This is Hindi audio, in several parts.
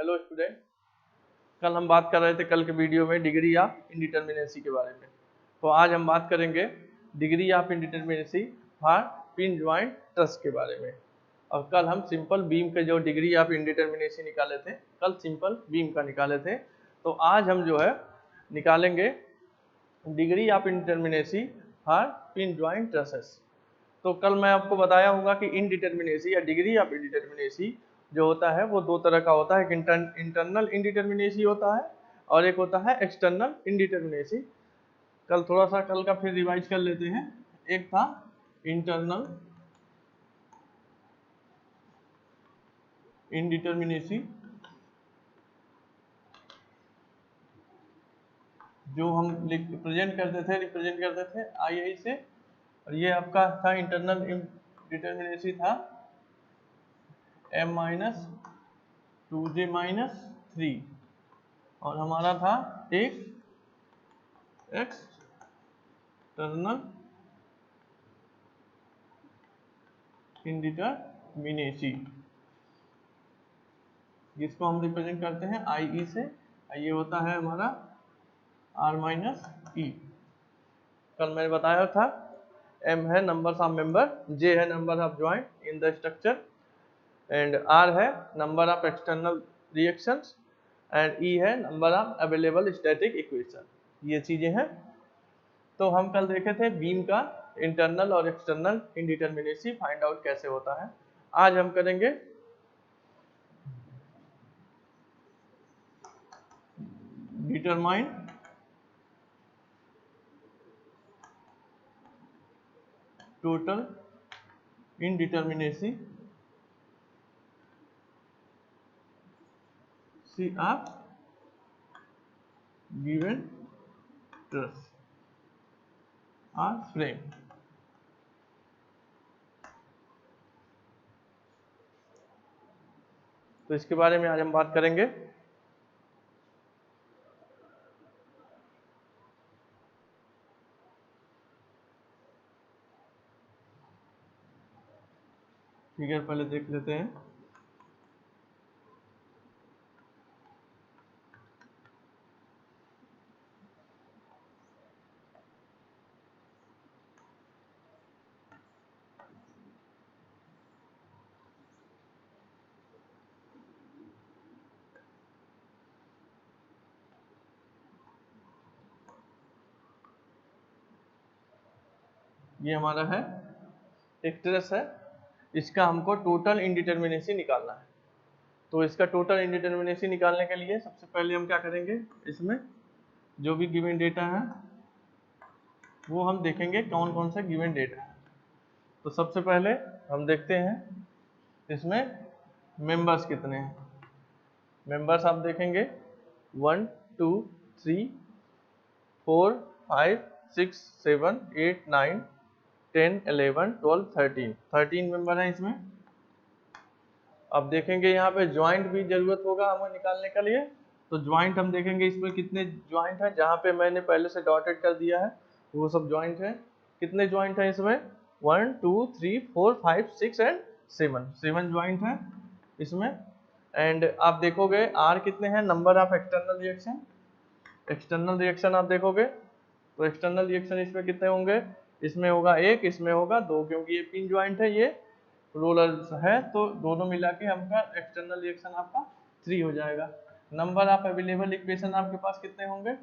हेलो स्टूडेंट, कल हम बात कर रहे थे कल के वीडियो में डिग्री ऑफ इंडिटरमिनेसी के बारे में। तो आज हम बात करेंगे degree of indeterminacy for pin joint truss के बारे में। और कल हम सिंपल बीम के जो डिग्री ऑफ इंडिटरमिनेसी निकाले थे, कल सिंपल बीम का निकाले थे। तो आज हम जो है निकालेंगे degree of indeterminacy for pin joint trusses. तो कल मैं आपको बताया होगा कि इनडिटरमिनेसी या डिग्री ऑफ इनडिटरमिनेसी जो होता है वो दो तरह का होता है। एक इंटरनल इनडिटरमिनेसी होता है और एक होता है एक्सटर्नल इनडिटरमिनेसी। कल थोड़ा सा कल का फिर रिवाइज कर लेते हैं। एक था इंटरनल इनडिटरमिनेसी जो हम रिप्रेजेंट करते थे आई से, और ये आपका था इंटरनल इनडिटरमिनेसी था m माइनस 2j माइनस 3, और हमारा था एक एक्सटर्नल इनडिटरमिनेसी जिसको हम रिप्रेजेंट करते हैं IE से। ये होता है हमारा R माइनस E। कल मैंने बताया था M है नंबर्स ऑफ मेंबर, J है number of joint in the structure, and R है number of external reactions, and E है number of available static equation. ये चीजें हैं। तो हम कल देखे थे बीम का इंटरनल और एक्सटर्नल इनडिटरमिनेसी फाइंड आउट कैसे होता है। आज हम करेंगे determine total इनडिटरमिनेसी of given truss और फ्रेम। तो इसके बारे में आज हम बात करेंगे। फिगर पहले देख लेते हैं। ये हमारा है एक ट्रस है, इसका हमको टोटल इनडिटरमिनेसी निकालना है। तो इसका टोटल इनडिटरमिनेसी निकालने के लिए सबसे पहले हम क्या करेंगे, इसमें जो भी गिवन डेटा है वो हम देखेंगे कौन कौन सा गिवन डेटा है। तो सबसे पहले हम देखते हैं इसमें मेंबर्स कितने हैं। मेंबर्स आप देखेंगे 1 2 3 4 5 6 7 8 9 10 11 12 13 मेंबर हैं इसमें। अब देखेंगे यहाँ पे ज्वाइंट भी जरूरत होगा हमें निकालने के लिए। तो ज्वाइंट हम देखेंगे इसमें कितने ज्वाइंट हैं, जहाँ पे मैंने पहले से डॉटेड कर दिया है वो सब ज्वाइंट है। कितने ज्वाइंट हैं इसमें 1 2 3 4 5 6 एंड 7 ज्वाइंट हैं इसमें। एंड आप देखोगे R कितने हैं, number of external reaction. External reaction आप देखोगे तो एक्सटर्नल रिएक्शन इसमें कितने होंगे, इसमें होगा 1, इसमें होगा 2, क्योंकि ये पिन ज्वाइंट है, ये रोलर है, तो दोनों मिला के आपका एक्सटर्नल रिएक्शन आपका 3 हो जाएगा। नंबर ऑफ अवेलेबल इक्वेशन आपके पास कितने होंगे,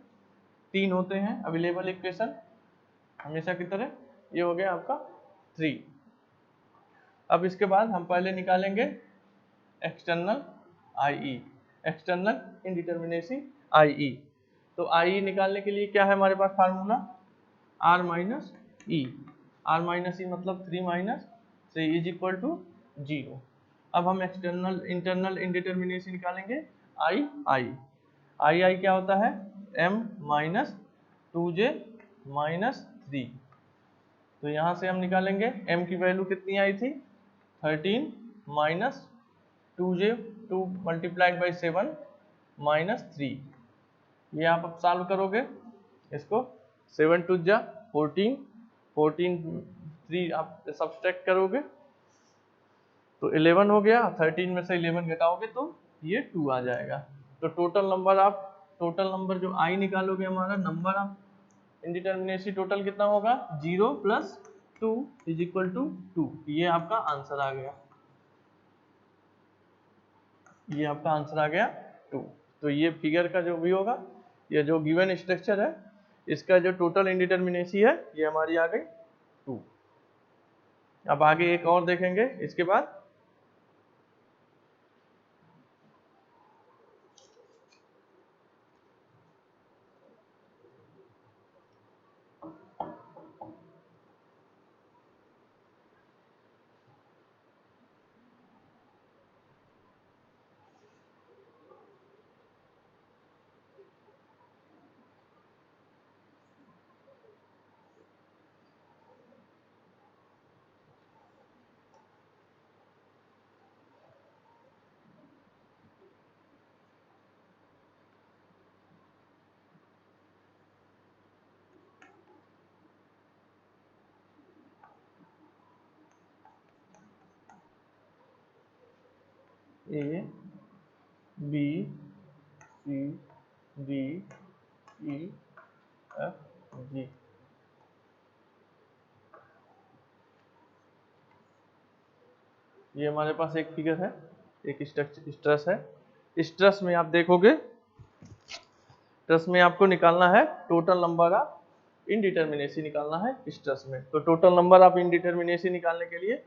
3 होते हैं अवेलेबल इक्वेशन हमेशा की तरह। ये हो गया आपका 3। अब इसके बाद हम पहले निकालेंगे external IE, external indeterminacy IE। तो IE निकालने के लिए क्या है हमारे पास फार्मूला, R minus E। R minus E मतलब 3 माइनस 3 इज इक्वल टू 0। अब हम एक्सटर्नल इंटरनल इनडिटरमिनेसी निकालेंगे II क्या होता है M माइनस 2J माइनस 3। तो यहाँ से हम निकालेंगे M की वैल्यू कितनी आई थी 13 minus 2J 2 multiplied by 7 minus 3। ये आप अब सॉल्व करोगे इसको, 7 2 जा 14, 14 3 आप सब्सट्रैक्ट करोगे तो 11 हो गया। 13 में से 11 घटाओगे तो ये 2 आ जाएगा। तो टोटल नंबर जो आई निकालोगे हमारा नंबर ऑफ इंडिटरमिनेसी टोटल कितना होगा 0 + 2 = 2। ये आपका आंसर आ गया, ये आपका आंसर आ गया 2। तो ये फिगर का जो भी होगा, ये जो गिवन स्ट्रक्चर है इसका जो टोटल इंडिटरमिनेसी है ये हमारी आ गई 2। अब आगे एक और देखेंगे इसके बाद। A B C D E F G. ये हमारे पास एक फिगर है, एक स्ट्रेस है। स्ट्रेस में आप देखोगे, स्ट्रेस में आपको निकालना है टोटल नंबर ऑफ इनडिटरमिनेसी निकालना है स्ट्रेस में। तो टोटल नंबर ऑफ इनडिटरमिनेसी निकालने के लिए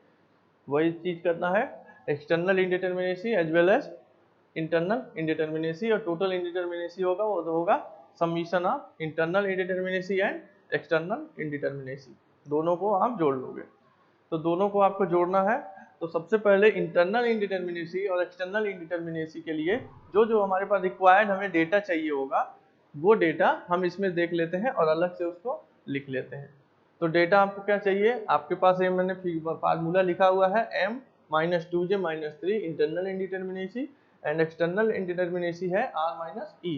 वही चीज करना है, external indeterminacy as well as internal indeterminacy. और टोटल इनडिटरमिनेसी होगा वो होगा summation of internal indeterminacy and external indeterminacy, दोनों को आप जोड़ लोगे। तो दोनों को आपको जोड़ना है। तो सबसे पहले इंटरनल इनडिटरमिनेसी और एक्सटर्नल इनडिटरमिनेसी के लिए जो जो हमारे पास रिक्वायर्ड हमें डेटा चाहिए होगा वो डेटा हम इसमें देख लेते हैं और अलग से उसको लिख लेते हैं। तो डेटा आपको क्या चाहिए, आपके पास ये मैंने फार्मूला लिखा हुआ है m - 2j - 3 internal indeterminacy and external इनडिटरमिनेसी है r - e।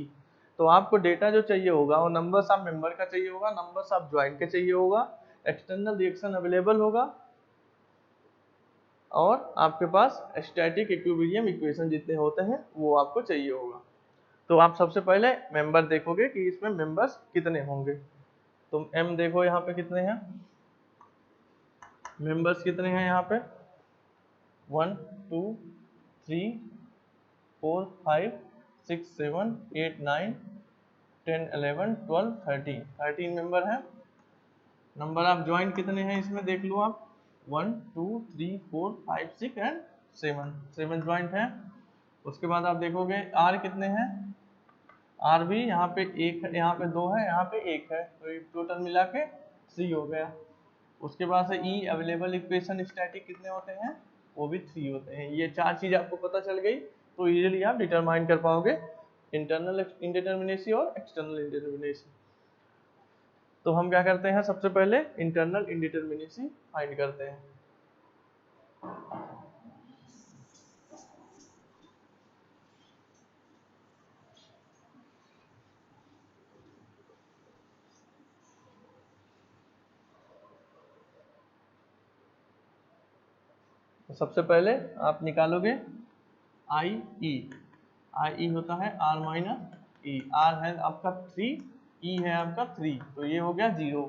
तो आपको डेटा जो चाहिए होगा वो नंबर्स ऑफ मेंबर का चाहिए होगा, नंबर्स ऑफ ज्वाइंट का चाहिए होगा, एक्सटर्नल रिएक्शन अवेलेबल होगा और आपके पास स्टैटिक इक्विलिब्रियम इक्वेशन जितने होते हैं वो आपको चाहिए होगा। तो आप सबसे पहले मेंबर देखोगे कि इसमें मेंबर्स कितने होंगे। तो m देखो यहाँ पे कितने हैं, मेंबर्स कितने हैं यहाँ पे 1 2 3 4 5 6 7 8 9 10 11 12 13 मेंबर हैं। नंबर ऑफ ज्वाइंट कितने हैं इसमें देख लो आप 1 2 3 4 5 6 एंड 7 ज्वाइंट हैं। उसके बाद आप देखोगे r कितने हैं, r भी यहाँ पे एक है, यहाँ पे 2 है, यहाँ पे 1 है, तो टोटल मिला के 3 हो गया। उसके बाद से E अवेलेबल इक्वेशन स्टैटिक कितने होते हैं, वो भी 3 होते हैं। ये 4 चीज आपको पता चल गई तो इजीली आप डिटरमाइन कर पाओगे इंटरनल इंडिटरमिनेसी और एक्सटर्नल इंडिटरमिनेसी। तो हम क्या करते हैं, सबसे पहले इंटरनल इंडिटरमिनेसी फाइंड करते हैं। तो सबसे पहले आप निकालोगे आई ई होता है r - e। r है आपका 3, e है आपका 3, तो ये हो गया 0।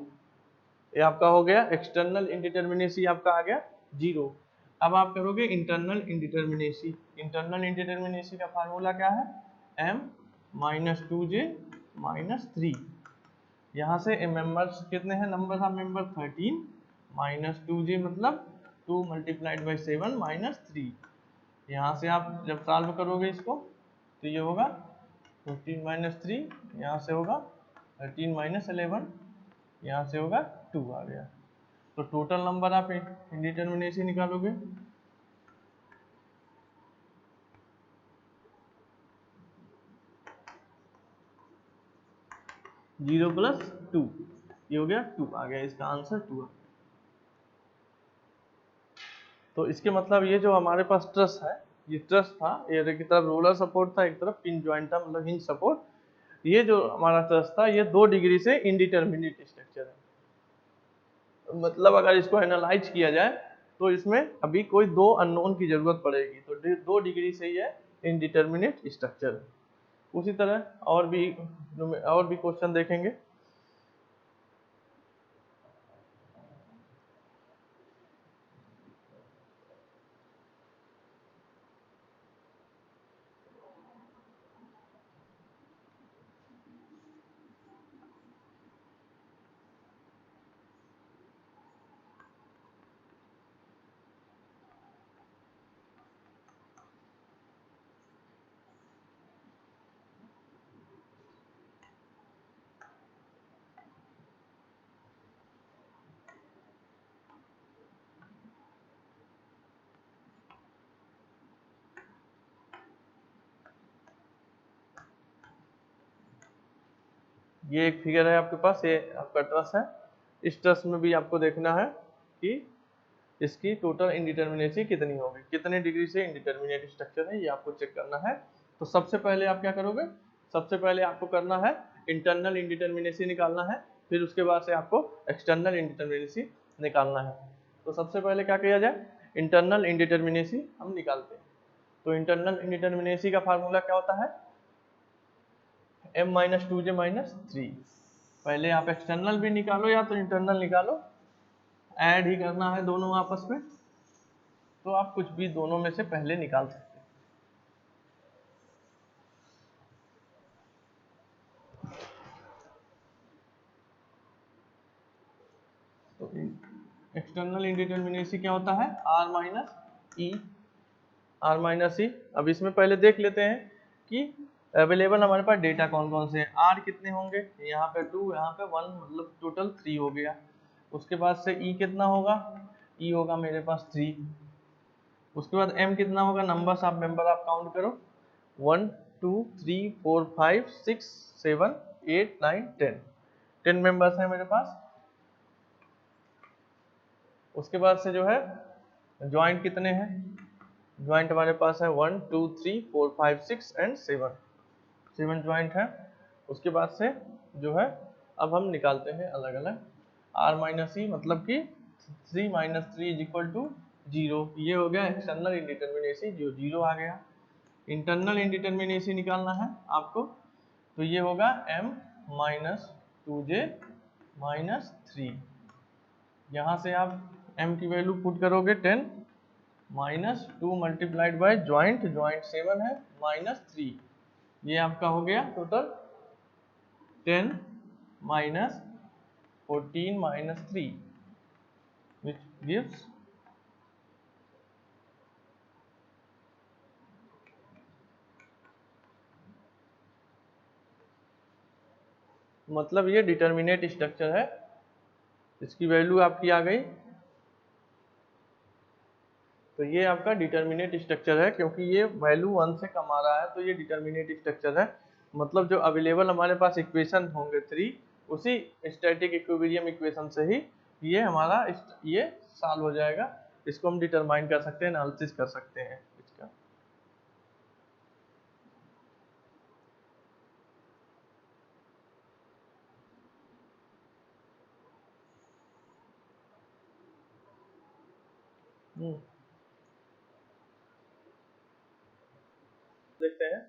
ये आपका हो गया एक्सटर्नल इंडिटरमिनेसी, आपका आ गया 0। अब आप करोगे इंटरनल इंडिटरमिनेसी। इंटरनल इंडिटरमिनेसी का फार्मूला क्या है, m - 2j - 3। यहाँ से मेंबर्स कितने हैं, नंबर ऑफ मेंबर 13 - 2j मतलब 2 × 7 - 3। यहाँ से आप जब सॉल्व करोगे इसको तो ये होगा 15 - 3, यहाँ से होगा 13 - 11, यहाँ से होगा 2 आ गया। तो टोटल नंबर आप इंडिटरमिनेसी निकालोगे 0 + 2, ये हो गया 2 आ गया, इसका आंसर 2 आ गया। तो इसके मतलब ये जो हमारे पास ट्रस है, ये ट्रस था, ये एक तरफ रोलर सपोर्ट था, एक तरफ पिन ज्वाइंट था मतलब हिंज सपोर्ट। ये जो हमारा ट्रस था ये 2 डिग्री से इनडिटरमिनेट स्ट्रक्चर है। मतलब अगर इसको एनालाइज किया जाए तो इसमें अभी कोई 2 अननोन की जरूरत पड़ेगी। तो 2 डिग्री से ये इनडिटर्मिनेट स्ट्रक्चर है। उसी तरह और भी क्वेश्चन देखेंगे। ये एक फिगर है आपके पास, ये आपका ट्रस है। इस ट्रस में भी आपको देखना है कि इसकी टोटल इंडिटर्मिनेसी कितनी होगी, कितने डिग्री से इंडिटर्मिनेट स्ट्रक्चर है, ये आपको चेक करना है। तो सबसे पहले आप क्या करोगे, सबसे पहले आपको करना है इंटरनल इंडिटर्मिनेसी निकालना है, फिर उसके बाद से आपको एक्सटर्नल इंडिटर्मिनेसी निकालना है। तो सबसे पहले क्या किया जाए, इंटरनल इंडिटर्मिनेसी हम निकालते हैं। तो इंटरनल इंडिटर्मिनेसी का फार्मूला क्या होता है, m माइनस 2j माइनस 3। पहले आप एक्सटर्नल भी निकालो या तो इंटरनल निकालो, ऐड ही करना है दोनों आपस में, तो आप कुछ भी दोनों में से पहले निकाल सकते हैं। तो एक्सटर्नल इंडिटर्मिनेसी क्या होता है, r माइनस ई। अब इसमें पहले देख लेते हैं कि अवेलेबल हमारे पास डेटा कौन कौन से हैं। r कितने होंगे, यहाँ पे 2, यहाँ पे 1, मतलब टोटल 3 हो गया। उसके बाद से e कितना होगा, e होगा मेरे पास 3। उसके बाद m कितना होगा, नंबर्स आप मेंबर आप काउंट करो, 1 2 3 4 5 6 7 8 9 10, 10 मेंबर्स हैं मेरे पास। उसके बाद से जो है ज्वाइंट कितने हैं, ज्वाइंट हमारे पास है 1 2 3 4 5 6 एंड 7 ज्वाइंट है। उसके बाद से जो है अब हम निकालते हैं अलग अलग। r माइनस ई मतलब कि 3 माइनस 3 इज इक्वल टू 0, ये हो गया एक्सटर्नल इंडिटर्मिनेसी, जो 0 आ गया। इंटरनल इंडिटर्मिनेसी निकालना है आपको, तो ये होगा m माइनस 2j माइनस 3। यहाँ से आप m की वैल्यू पुट करोगे 10 माइनस 2 मल्टीप्लाइड बाय ज्वाइंट 7 है माइनस 3, ये आपका हो गया total 10 minus 14 minus 3 which gives मतलब ये डिटर्मिनेट स्ट्रक्चर है, इसकी वैल्यू आपकी आ गई। तो ये आपका डिटर्मिनेट स्ट्रक्चर है, क्योंकि ये वैल्यू 1 से कम आ रहा है तो ये डिटर्मिनेट स्ट्रक्चर है। मतलब जो अवेलेबल हमारे पास इक्वेशन होंगे 3, उसी स्टैटिक इक्विलिब्रियम इक्वेशन से ही ये हमारा ये सॉल्व हो जाएगा। इसको हम डिटरमाइन कर सकते हैं, एनालिसिस कर सकते हैं इसका। देखते हैं।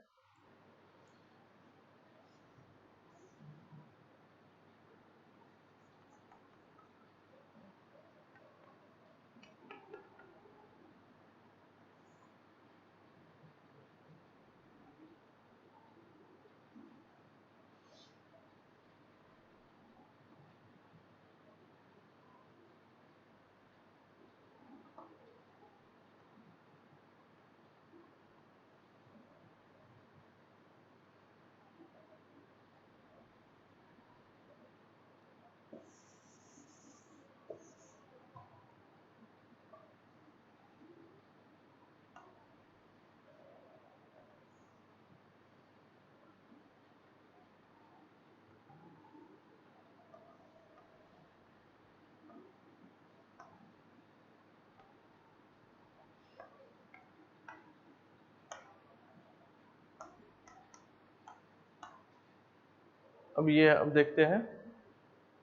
अब देखते हैं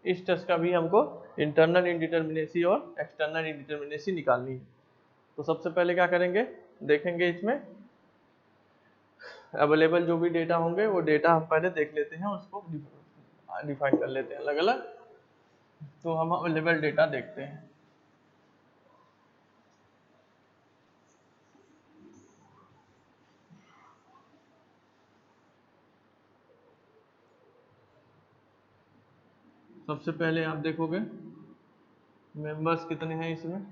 इस टेस्ट का भी हमको इंटरनल इंडिटर्मिनेसी और एक्सटर्नल इंडिटर्मिनेसी निकालनी है। तो सबसे पहले क्या करेंगे, देखेंगे इसमें अवेलेबल जो भी डेटा होंगे वो डेटा हम पहले देख लेते हैं, उसको डिफाइन कर लेते हैं अलग अलग। तो हम अवेलेबल डेटा देखते हैं। सबसे पहले आप देखोगे मेंबर्स कितने हैं इसमें।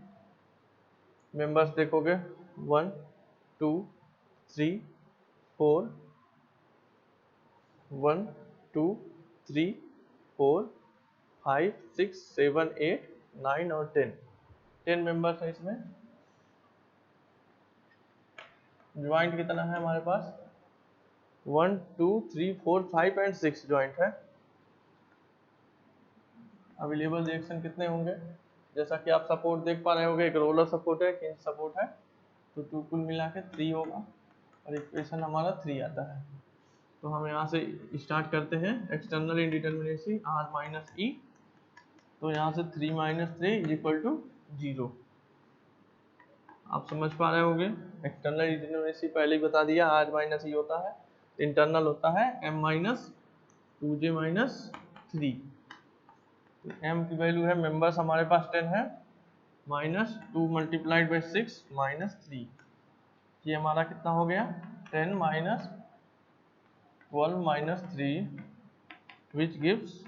मेंबर्स देखोगे 1 2 3 4 1 2 3 4 5 6 7 8 9 और 10 मेंबर्स हैं इसमें। ज्वाइंट कितना है हमारे पास 1 2 3 4 5 एंड 6 ज्वाइंट है। अवेलेबल रिएक्शन कितने होंगे, जैसा कि आप सपोर्ट देख पा रहे होंगे, एक रोलर सपोर्ट है, एक हिंज सपोर्ट है, तो कुल मिला के 3 होगा और इक्वेशन हमारा 3 आता है। तो हम यहाँ से स्टार्ट करते हैं एक्सटर्नल इंडिटरमिनेसी r माइनस ई। तो यहाँ से 3 माइनस 3 इज इक्वल टू 0। आप समझ पा रहे होंगे एक्सटर्नल इंडिटरमिनेसी पहले ही बता दिया, r माइनस ई होता है, इंटरनल होता है m minus 2j minus 3। m की वैल्यू है, मेंबर्स हमारे पास 10 है, माइनस 2 मल्टीप्लाइड बाई 6 माइनस 3। ये हमारा कितना हो गया 10 minus 12 minus 3 which gives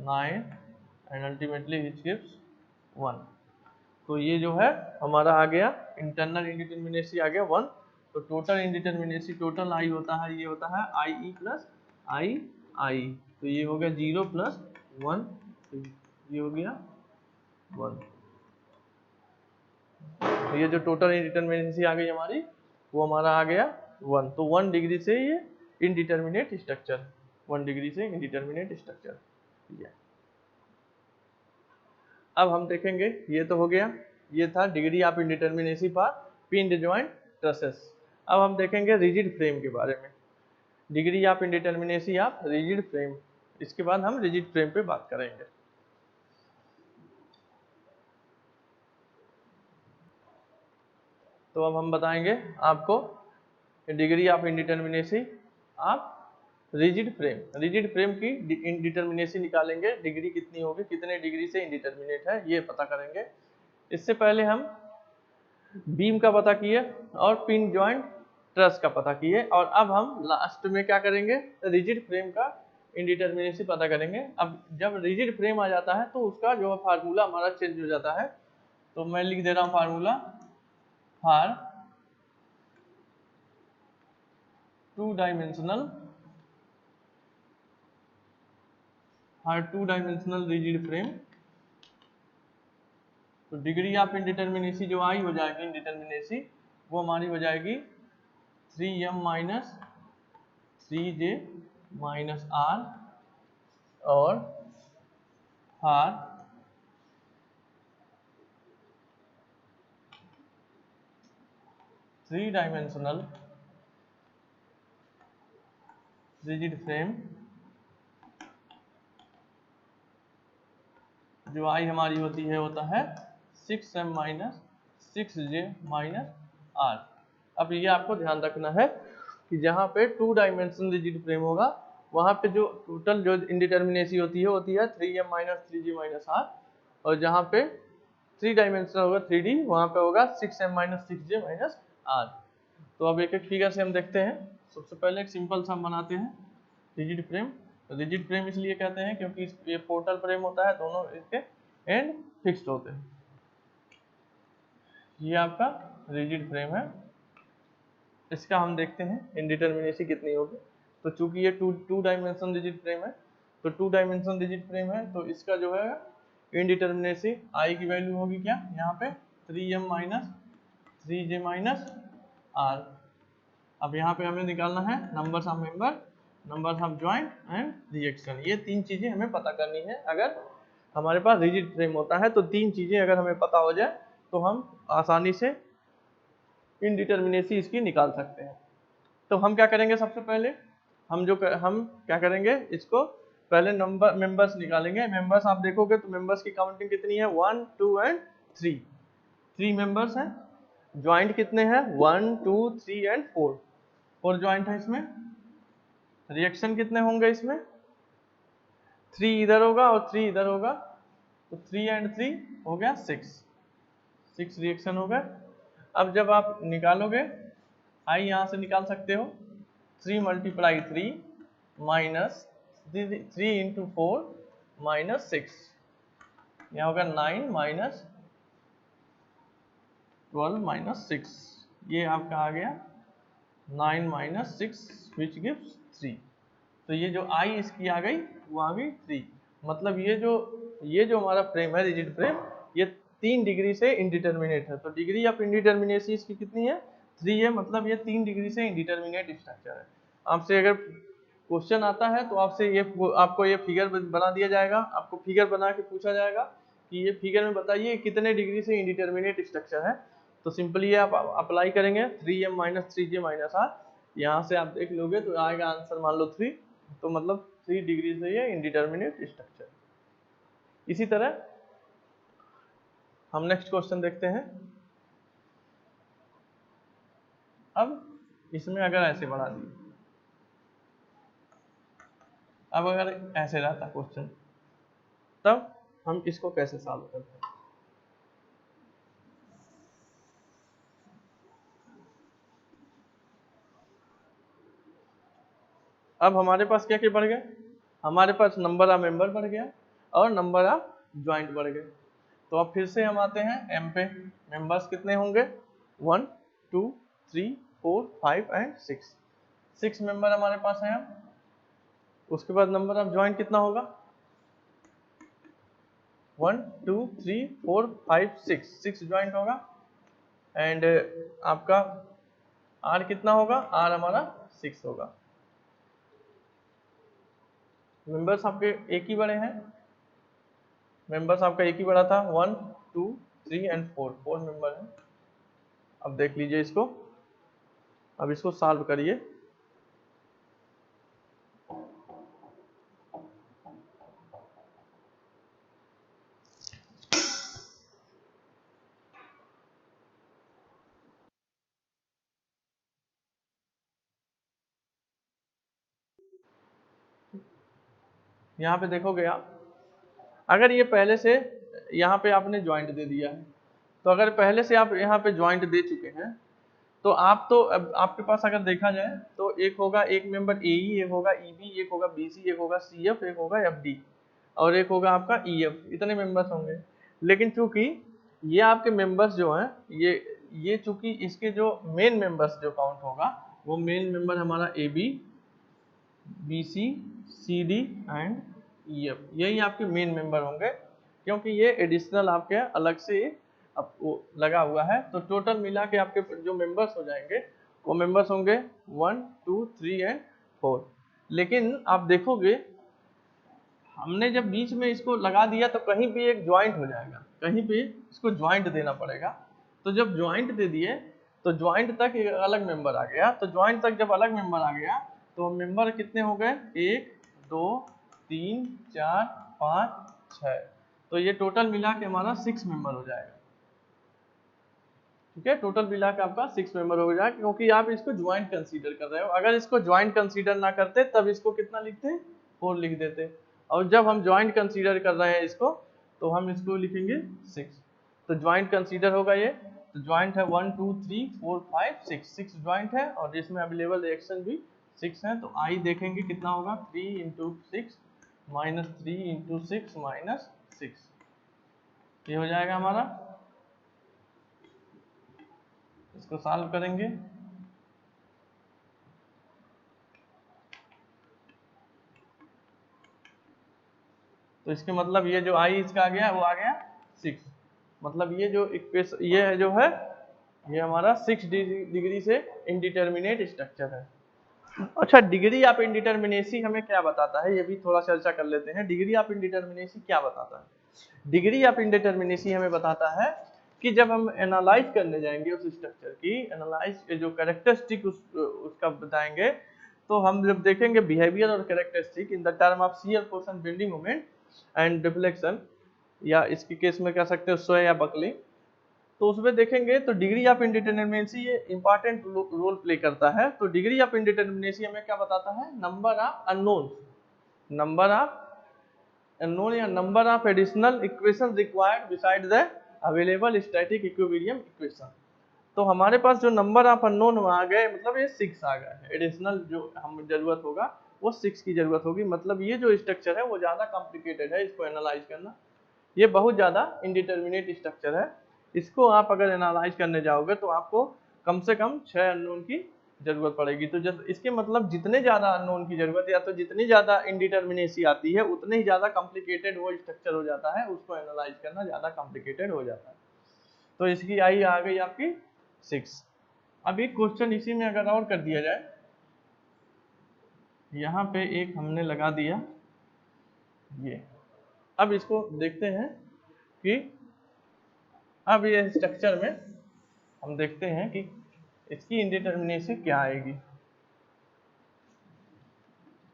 9 and ultimately which gives 1। तो ये जो है हमारा आ गया इंटरनल इंडिटरमिनेसी आ गया 1। तो टोटल इंडिटरमिनेसी टोटल आई होता है, ये होता है आई ई प्लस आई आई। तो ये हो गया 0 प्लस 1, ये हो गया 1। तो ये जो टोटल इंडिटरमिनेसी आ गई हमारी, वो हमारा आ गया 1। तो 1 डिग्री से ये इनडिटर्मिनेट स्ट्रक्चर, 1 डिग्री से इनडिटर्मिनेट स्ट्रक्चर। अब हम देखेंगे, ये तो हो गया, ये था degree of indeterminacy for pinned joint trusses. अब हम देखेंगे रिजिड फ्रेम के बारे में, degree of indeterminacy of rigid frame. इसके बाद हम रिजिड फ्रेम पे बात करेंगे। तो अब हम बताएंगे आपको degree of indeterminacy of rigid frame. Rigid frame की इनडिटर्मिनेसी निकालेंगे, डिग्री कितनी होगी, कितने डिग्री से इनडिटर्मिनेट है, ये पता करेंगे। इससे पहले हम बीम का पता किए और पिन जॉइंट ट्रस का पता किए, और अब हम लास्ट में क्या करेंगे, रिजिड फ्रेम का इनडिटर्मिनेसी पता करेंगे। अब जब रिजिड फ्रेम आ जाता है तो उसका जो फार्मूला हमारा चेंज हो जाता है। तो मैं लिख दे रहा हूँ formula for 2 dimensional rigid frame. तो डिग्री ऑफ इनडिटर्मिनेसी जो आई हो जाएगी इनडिटर्मिनेसी, वो हमारी हो जाएगी 3m minus 3j minus r और फॉर 3 डायमेंशनल रिजिड फ्रेम जो आई हमारी होती है होता है 6m minus 6j minus r। अब ये आपको ध्यान रखना है कि जहाँ पे 2 डायमेंशनल रिजिड फ्रेम होगा वहाँ पे जो टोटल जो इनडिटर्मिनेसी होती है 3m minus 3j minus r, और जहाँ पे 3 डायमेंशनल होगा 3D वहाँ पे होगा 6m minus 6j minus r। तो अब एक एक फिगर से हम देखते हैं। सबसे पहले एक सिंपल सा हम बनाते हैं रिजिड फ्रेम। रिजिड फ्रेम इसलिए कहते हैं क्योंकि ये पोर्टल फ्रेम होता है, दोनों इसके एंड फिक्स्ड होते हैं। ये आपका रिजिड फ्रेम है, इसका हम देखते हैं इनडिटर्मिनेसी कितनी होगी। तो चूंकि ये टू डायमेंशन रिजिड फ्रेम है, तो 2 डायमेंशन रिजिड फ्रेम है, तो इसका जो है इनडिटर्मिनेसी आई की वैल्यू होगी क्या, यहाँ पे 3m minus 3j minus r। अब यहाँ पे हमें निकालना है numbers of member, numbers of joint and reaction. ये 3 चीजें हमें पता करनी है। अगर हमारे पास रिजिड फ्रेम होता है तो 3 चीजें अगर हमें पता हो जाए तो हम आसानी से इनडिटर्मिनेसी इसकी निकाल सकते हैं। तो हम क्या करेंगे, सबसे पहले हम क्या करेंगे, इसको पहले मेंबर्स निकालेंगे। मेंबर्स आप देखोगे तो मेंबर्स की काउंटिंग कितनी है 1 2 एंड 3 मेंबर्स हैं। ज्वाइंट कितने हैं 1 2 3 एंड 4। 4 ज्वाइंट है इसमें, रिएक्शन कितने होंगे इसमें, 3 इधर होगा और 3 इधर होगा, तो 3 एंड 3 हो गया 6 रिएक्शन हो गए। अब जब आप निकालोगे आई यहाँ से निकाल सकते हो, 3 मल्टीप्लाई 3 माइनस 3 इंटू 4 माइनस 6, यहाँ होगा 9 माइनस 12 माइनस 6, ये आपका आ गया 9 माइनस 6 विच गिव्स 3। तो ये जो आई इसकी आ गई वो आ गई 3। मतलब ये जो हमारा फ्रेम है रिजिड फ्रेम, ये 3 डिग्री से इंडिटरमिनेट है। तो डिग्री ऑफ इंडिटरमिनेसी इसकी कितनी है, 3 है। मतलब ये 3 डिग्री से इंडिटरमिनेट स्ट्रक्चर है। आपसे अगर क्वेश्चन आता है तो आपको ये फिगर बना दिया जाएगा, आपको फिगर बना के पूछा जाएगा कि ये फिगर में बताइए कितने डिग्री से इंडिटरमिनेट स्ट्रक्चर है। तो सिंपली ये आप अप्लाई करेंगे 3m minus 3j minus r, यहाँ से आप देख लोगे तो आएगा आंसर मान लो 3। तो मतलब 3 डिग्री से ये इंडिटरमिनेट स्ट्रक्चर। इसी तरह हम नेक्स्ट क्वेश्चन देखते हैं। अब इसमें अगर ऐसे बढ़ा दिए, अब अगर ऐसे रहता क्वेश्चन, तब हम इसको कैसे सॉल्व करते हैं। अब हमारे पास क्या क्या बढ़ गए, हमारे पास नंबर ऑफ मेंबर बढ़ गया और नंबर ऑफ ज्वाइंट बढ़ गए। तो अब फिर से हम आते हैं एम पे, मेंबर्स कितने होंगे 1 2 3 4 5 एंड 6 मेंबर हमारे पास हैं। अब उसके बाद नंबर ऑफ ज्वाइंट कितना होगा 1 2 3 4 5 6 ज्वाइंट होगा। एंड आपका आर कितना होगा, आर हमारा 6 होगा। मेंबर्स आपके एक ही बड़े हैं, मेंबर्स आपका एक ही बड़ा था 1 2 3 एंड 4 मेंबर हैं। अब देख लीजिए इसको, अब इसको सॉल्व करिए। यहाँ पे देखोगे आप, अगर ये पहले से यहाँ पे आपने ज्वाइंट दे दिया है, तो अगर पहले से आप यहाँ पे ज्वाइंट दे चुके हैं, तो आप तो अब आपके पास अगर देखा जाए तो एक होगा एक मेंबर AE, एक होगा EB, एक होगा BC, एक होगा CF, एक होगा FD और एक होगा आपका EF। इतने मेंबर्स होंगे। लेकिन चूंकि ये आपके मेंबर्स जो हैं, ये चूंकि इसके जो मेन मेंबर्स जो काउंट होगा, वो मेन मेंबर हमारा AB BC CD and EF, यही आपके मेन मेंबर होंगे, क्योंकि ये एडिशनल आपके अलग से आपको लगा हुआ है। तो टोटल मिला के आपके जो मेंबर्स हो जाएंगे वो मेंबर्स होंगे 1 2 3 एंड 4। लेकिन आप देखोगे हमने जब बीच में इसको लगा दिया तो कहीं भी एक ज्वाइंट हो जाएगा, कहीं पे इसको ज्वाइंट देना पड़ेगा। तो जब ज्वाइंट दे दिए तो ज्वाइंट तक एक अलग मेंबर आ गया। तो ज्वाइंट तक जब अलग मेंबर आ गया तो मेंबर कितने हो गए 1 2 3 4 5 6। तो ये टोटल मिला के हमारा 6 मेंबर हो जाएगा। ठीक है, टोटल मिला के आपका 6 मेंबर हो जाएगा, क्योंकि आप इसको ज्वाइंट कंसीडर कर रहे हो। अगर इसको ज्वाइंट कंसीडर ना करते तब इसको कितना लिखते 4 लिख देते, और जब हम ज्वाइंट कंसीडर कर रहे हैं इसको तो हम इसको लिखेंगे 6। तो ज्वाइंट कंसीडर होगा ये, तो ज्वाइंट है 1 2 3 4 5 6 ज्वाइंट है, और इसमें अवेलेबल रिएक्शन भी 6 है। तो आई देखेंगे कितना होगा 3 इंटू 6 माइनस 3 इंटू 6 माइनस 6, ये हो जाएगा हमारा। इसको सॉल्व करेंगे तो इसके मतलब ये जो आई इसका आ गया वो आ गया 6। मतलब ये जो इक्वेशन ये है जो है ये हमारा 6 डिग्री से इंडिटरमिनेट स्ट्रक्चर है। अच्छा, डिग्री ऑफ इंडिटरमिनेसी हमें क्या बताता है, ये भी थोड़ा चर्चा कर लेते हैं। डिग्री ऑफ इंडिटरमिनेसी क्या बताता है, डिग्री ऑफ इंडिटरमिनेसी हमें बताता है कि जब हम एनालाइज करने जाएंगे उस स्ट्रक्चर की, एनालाइज जो कैरेक्टरिस्टिक उसका बताएंगे, तो हम जब देखेंगे बिहेवियर और characteristic in the term of shear portion bending moment and deflection, या इसके केस में कह सकते हो स्वय या बकलिंग, तो उसमें देखेंगे तो डिग्री ऑफ इंडिटरमिनेसी ये इंपॉर्टेंट रोल प्ले करता है। तो डिग्री ऑफ इंडिटरमिनेसी हमें क्या बताता है, number of unknown, number of unknown या number of additional equation required beside the available static equilibrium equation. तो हमारे पास जो नंबर ऑफ अननोन आ गए, मतलब ये 6 आ गए, एडिशनल जो हम जरूरत होगा वो 6 की जरूरत होगी। मतलब ये जो स्ट्रक्चर है वो ज़्यादा कॉम्प्लिकेटेड है, इसको एनालाइज करना ये बहुत ज़्यादा इनडिटर्मिनेट स्ट्रक्चर है। इसको आप अगर एनालाइज करने जाओगे तो आपको कम से कम 6 अननोन की जरूरत पड़ेगी। तो जब इसके मतलब जितने ज़्यादा अननोन की जरूरत या तो जितनी ज़्यादा इनडिटर्मिनेसी आती है उतने ही ज़्यादा कॉम्प्लिकेटेड वो स्ट्रक्चर हो जाता है, उसको एनालाइज करना ज़्यादा कॉम्प्लिकेटेड हो जाता है। तो इसकी आई आ गई आपकी 6। अब एक क्वेश्चन इसी में अगर और कर दिया जाए, यहाँ पे एक हमने लगा दिया ये। अब इसको देखते हैं कि अब ये स्ट्रक्चर में हम देखते हैं कि इसकी इंडिटर्मिनेसी क्या आएगी।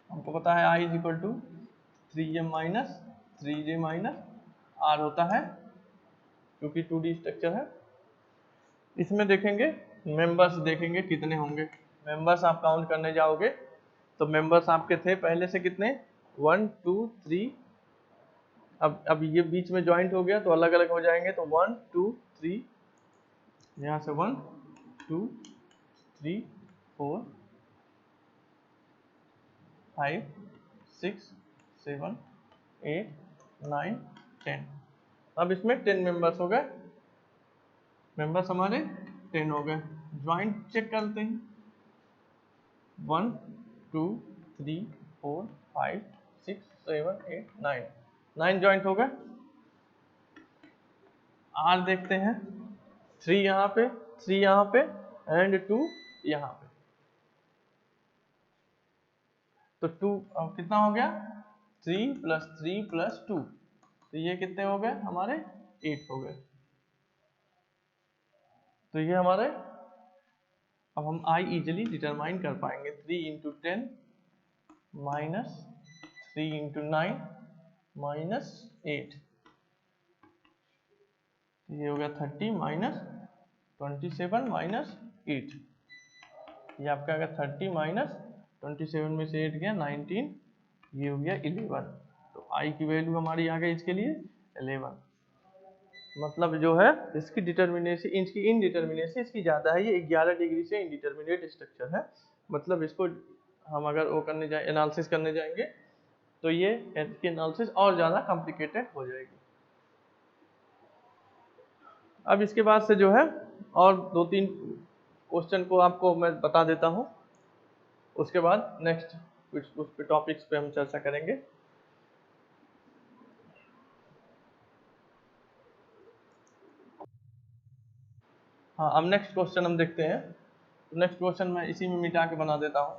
हमको पता है i is equal to 3m minus 3j minus r होता है, क्योंकि 2D स्ट्रक्चर है। इसमें देखेंगे मेंबर्स, देखेंगे कितने होंगे। मेंबर्स आप काउंट करने जाओगे तो मेंबर्स आपके थे पहले से कितने, 1 2 3। अब ये बीच में ज्वाइंट हो गया तो अलग अलग हो जाएंगे, तो 1 2 3, यहाँ से 1 2 3 4 5 6 7 8 9 10। अब इसमें 10 मेंबर्स हो गए, मेंबर्स हमारे 10 हो गए। ज्वाइंट चेक करते हैं, 1 2 3 4 5 6 7 8 9, 9 ज्वाइंट हो गए। आर देखते हैं, 3 यहाँ पे, 3 यहाँ पे एंड 2 यहाँ पे। तो 2 अब कितना हो गया, 3 प्लस 3 प्लस 2, तो ये कितने हो गए हमारे, 8 हो गए। तो ये हमारे, अब हम i इजिली डिटरमाइन कर पाएंगे। 3 इंटू 10 माइनस 3 इंटू 9 माइनस 8, ये हो गया 30 माइनस 27 माइनस 8, ये आपका अगर 30 माइनस 27 में से 8 गया 19, ये हो गया 11। तो i की वैल्यू हमारी आ गई इसके लिए 11। मतलब जो है इसकी डिटर्मिनेसी, इसकी इनडिटर्मिनेसी इसकी ज़्यादा है, ये 11 डिग्री से इनडिटर्मिनेट स्ट्रक्चर है। मतलब इसको हम अगर वो करने जाए, एनालिसिस करने जाएंगे तो ये इसकी एनालिसिस और ज़्यादा कॉम्प्लिकेटेड हो जाएगी। अब इसके बाद से जो है और 2-3 क्वेश्चन को आपको मैं बता देता हूँ, उसके बाद नेक्स्ट कुछ उस पे टॉपिक्स पे हम चर्चा करेंगे। हाँ, अब नेक्स्ट क्वेश्चन हम देखते हैं। नेक्स्ट क्वेश्चन मैं इसी में मिटा के बना देता हूँ।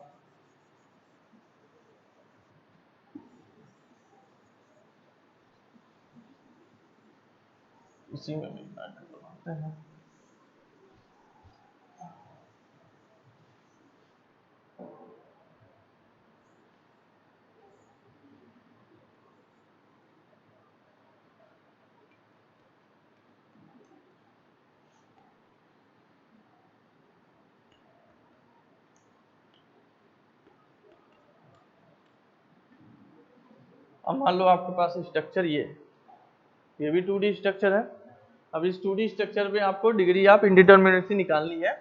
इसी में मिटा के बनाते हैं। अब मान लो आपके पास स्ट्रक्चर ये भी 2D स्ट्रक्चर है। अब इस 2D स्ट्रक्चर पे आपको डिग्री ऑफ इंडिटर्मिनेसी निकालनी है।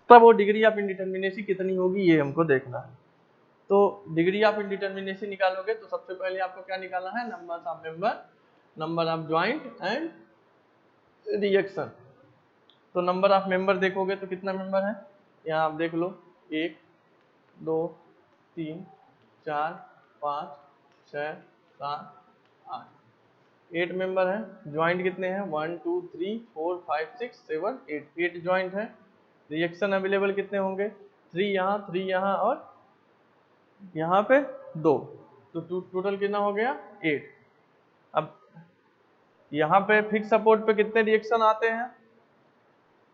तब वो डिग्री ऑफ इंडिटर्मिनेसी कितनी होगी ये हमको देखना है। तो डिग्री ऑफ इंडिटर्मिनेसी निकालोगे तो सबसे पहले आपको क्या निकालना है, number of member, number of joint and reaction. तो नंबर ऑफ मेंबर देखोगे तो कितना मेंबर है, यहाँ आप देख लो, 1 2 3 4 5 6 7 8, 8 मेंबर है। ज्वाइंट कितने हैं, 1 2 3 4 5 6 7 8, 8 ज्वाइंट है। रिएक्शन अवेलेबल कितने होंगे, 3 यहाँ और यहाँ पे 2, तो टोटल कितना हो गया, 8। अब यहाँ पे फिक्स सपोर्ट पे कितने रिएक्शन आते हैं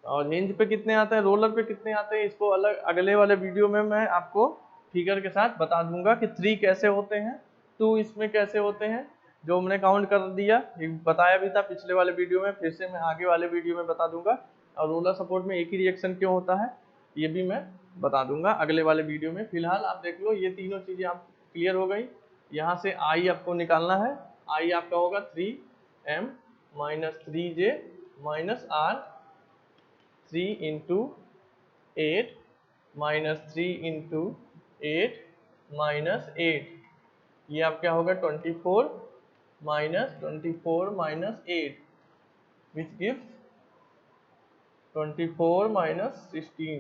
और हिंज पे कितने आते हैं, रोलर पे कितने आते हैं, इसको अलग अगले वाले वीडियो में मैं आपको फिगर के साथ बता दूंगा कि 3 कैसे होते हैं, 2 इसमें कैसे होते हैं जो हमने काउंट कर दिया, बताया भी था पिछले वाले वीडियो में, फिर से मैं आगे वाले वीडियो में बता दूंगा। और रोलर सपोर्ट में एक ही रिएक्शन क्यों होता है ये भी मैं बता दूंगा अगले वाले वीडियो में। फिलहाल आप देख लो ये तीनों चीजें आप क्लियर हो गई। यहाँ से आई आपको निकालना है, आई आपका होगा 3m minus 3j minus r, 3 into 8 minus 3 into 8 minus 8, ये आप क्या होगा 24 माइनस 8 विच गिव्स 24 माइनस 16,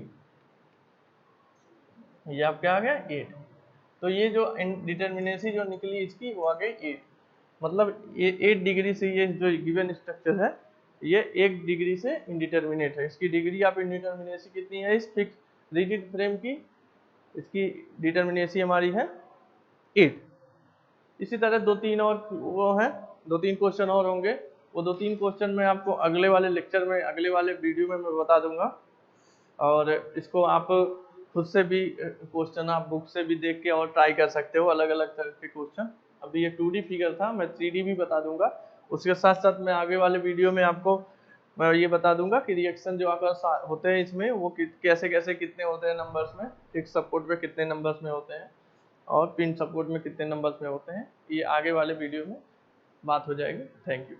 ये आप क्या आ गया 8। तो ये जो इंडिटरमिनेसी जो निकली इसकी वो आ गई 8, मतलब ये 8 डिग्री से, ये जो गिवन स्ट्रक्चर है ये 1 डिग्री से इंडिटरमिनेट है। इसकी डिग्री ऑफ इंडिटरमिनेसी कितनी है इस फिक्स रिजिड फ्रेम की, इसकी डिटरमिनेसी हमारी है 8। इसी तरह 2-3 और वो हैं, 2-3 क्वेश्चन और होंगे, वो 2-3 क्वेश्चन मैं आपको अगले वाले लेक्चर में, अगले वाले वीडियो में मैं बता दूंगा। और इसको आप खुद से भी क्वेश्चन आप बुक से भी देख के और ट्राई कर सकते हो, अलग अलग तरह के क्वेश्चन। अभी ये 2D फिगर था, मैं 3D भी बता दूंगा। उसके साथ साथ मैं आगे वाले वीडियो में आपको मैं ये बता दूंगा कि रिएक्शन जो आपका होते हैं इसमें वो कैसे कैसे कितने होते हैं नंबर्स में, फिक्स सपोर्ट पे कितने नंबर्स में होते हैं और पिन सपोर्ट में कितने नंबर्स में होते हैं, ये आगे वाले वीडियो में बात हो जाएगी। Thank you.